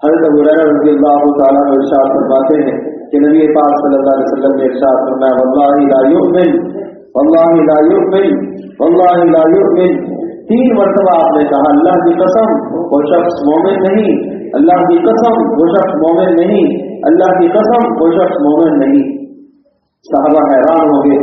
حضرت ابو ہریرہ رضی اللہ تعالیٰ عنہ ارشاد فرماتے ہیں کہ نبی پاک صلی اللہ علیہ وسلم نے ارشاد فرمایا واللہ لا یؤمن واللہ لا یؤمن واللہ لا یؤمن، 3 مرتبہ آپ نے کہا اللہ کی قسم وہ شخص مومن نہیں، اللہ کی قسم وہ شخص مومن نہیں، اللہ کی قسم وہ شخص مومن نہیں۔ صحابہ حیران ہو گئے،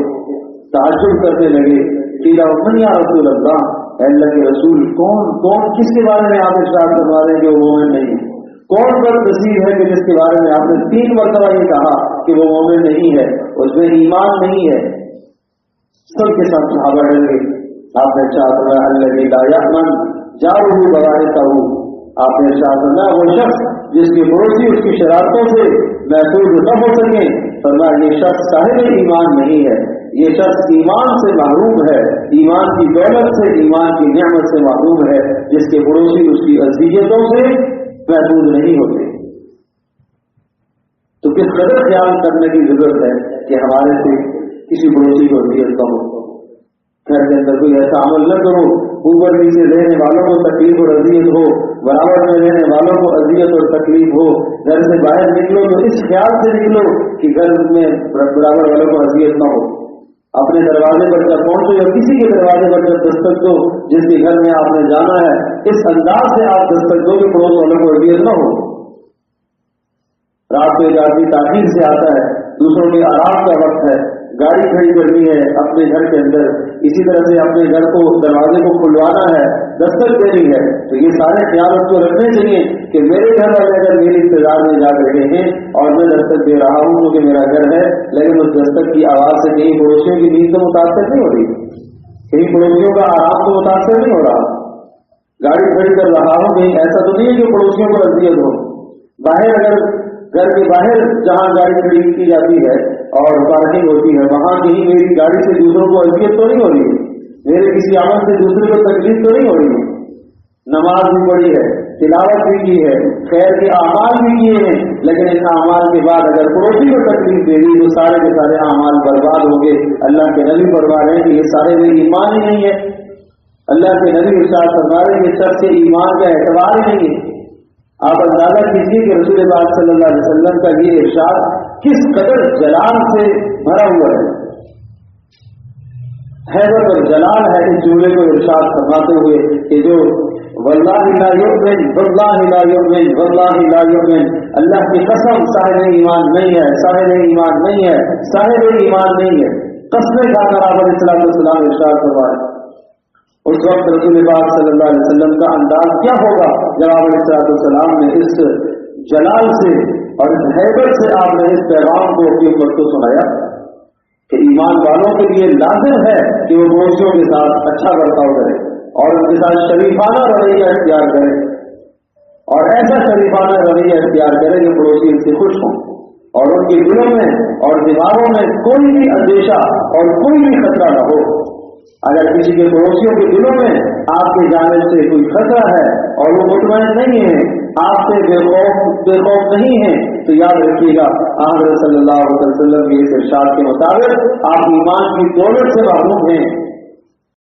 تعجب کرنے لگے، قیل من یا رسول اللہ، اے اللہ کے رسول کون کس کے بارے میں آپ ارشاد فرما رہے ہیں کہ وہ مومن نہیں؟ کون بد نصیب ہے کہ جس کے بارے میں آپ نے 3 مرتبہ یہ کہا کہ وہ مومن نہیں ہے، اس میں ایمان نہیں ہے؟ سب کے ساتھ صحابہ ڈر گئے۔ آپ نے ارشاد فرمایا الذی لا یأمن جارہ بوائقہ، آپ نے ارشاد فرمایا وہ شخص جس کے پڑوسی اس کی شرارتوں سے محفوظ نہ ہو سکے، فرمایا یہ شخص صاحب ایمان نہیں ہے، یہ شخص ایمان سے محروم ہے، ایمان کی دولت سے، ایمان کی نعمت سے محروم ہے، جس کے پڑوسی اس کی اذیتوں سے محفوظ نہیں ہوتے۔ تو کس قدر خیال کرنے کی ضرورت ہے کہ ہمارے سے کسی پڑوسی کو اذیت نہ ہو، گھر کے اندر کوئی ایسا عمل نہ کرو، اوپر نیچے رہنے والوں کو تکلیف اور اذیت ہو، برابر میں رہنے والوں کو اذیت اور تکلیف ہو، گھر سے باہر نکلو تو اس خیال سے نکلو کہ گھر میں برابر والوں کو اذیت نہ ہو۔ اپنے دروازے پر جب پہنچو یا کسی کے دروازے پر جب دستک دو جس کے گھر میں آپ نے جانا ہے، اس انداز سے آپ دستک دو کہ پڑوس والوں کو اذیت نہ ہو۔ رات کو ایک آدمی تاخیر سے آتا ہے، دوسروں کے آرام کا وقت ہے، گاڑی کھڑی کرنی ہے اپنے گھر کے اندر، اسی طرح سے اپنے گھر کو دروازے کو کھلوانا ہے، دستک دینی ہے، تو یہ سارے خیال اس کو رکھنے چاہیے کہ میرے گھر والے اگر میرے انتظار میں جا رہے ہیں اور میں دستک دے رہا ہوں کیونکہ میرا گھر ہے، لیکن اس دستک کی آواز سے کہیں پڑوسیوں کی نیند تو متاثر نہیں ہو رہی، کہیں پڑوسیوں کا آرام تو متاثر نہیں ہو رہا، گاڑی کھڑی کر رہا ہوں کہیں ایسا تو نہیں ہے کہ پڑوسیوں کو اذیت ہو۔ باہر اگر گھر کے باہر جہاں گاڑی کھڑی کی جاتی ہے اور پارکنگ ہوتی ہے وہاں کہیں میری گاڑی سے دوسروں کو اذیت تو نہیں ہو رہی ہے، میرے کسی عمل سے دوسرے کو تکلیف تو نہیں ہو رہی ہے، نماز بھی پڑھی ہے، تلاوت بھی کی ہے، خیر کے اعمال بھی کیے ہیں، لیکن ان اعمال کے بعد اگر پڑوسی کو تکلیف دے دی تو سارے کے سارے اعمال برباد ہو گئے۔ اللہ کے نبی فرما رہے ہیں کہ یہ سارے میں ایمان ہی نہیں ہے، اللہ کے نبی ارشاد فرما رہے ہیں کہ سب سے ایمان کا اعتبار ہی نہیں ہے۔ آپ اندازہ کیجیے کہ رسول پاک صلی اللہ علیہ وسلم کا یہ ارشاد کس قدر جلال سے بھرا ہوا ہے، حیبت اور جلال ہے اس جملے کو ارشاد فرماتے ہوئے کہ جو واللہ لا یؤمن واللہ لا یؤمن واللہ لا یؤمن، اللہ کی قسم صاحب ایمان نہیں ہے، صاحب ایمان نہیں ہے، صاحب ایمان نہیں ہے، قسمیں کھا کر آپ علیہ السلام ارشاد فرمائے۔ اس وقت رسول پاک صلی اللہ علیہ وسلم کا انداز کیا ہوگا جب آپ علیہ السلام نے اس جلال سے اور اس حیبت سے آپ نے اس پیغام کو اپنی امت کو سنایا کہ ایمان والوں کے لیے لازم ہے کہ وہ پڑوسیوں کے ساتھ اچھا برتاؤ کرے اور ان کے ساتھ شریفانہ رویہ اختیار کرے، اور ایسا شریفانہ رویہ اختیار کرے کہ پڑوسی ان سے خوش ہوں اور ان کے دلوں میں اور دماغوں میں کوئی بھی اندیشہ اور کوئی بھی خطرہ نہ ہو۔ اگر کسی کے پڑوسیوں کے دلوں میں آپ کی جانب سے کوئی خطرہ ہے اور وہ مطمئن نہیں ہے، آپ سے بے خوف نہیں ہے، تو یاد رکھیے گا حضرت صلی اللہ علیہ وسلم کے اس ارشاد کے مطابق آپ ایمان کی دولت سے محروم ہیں،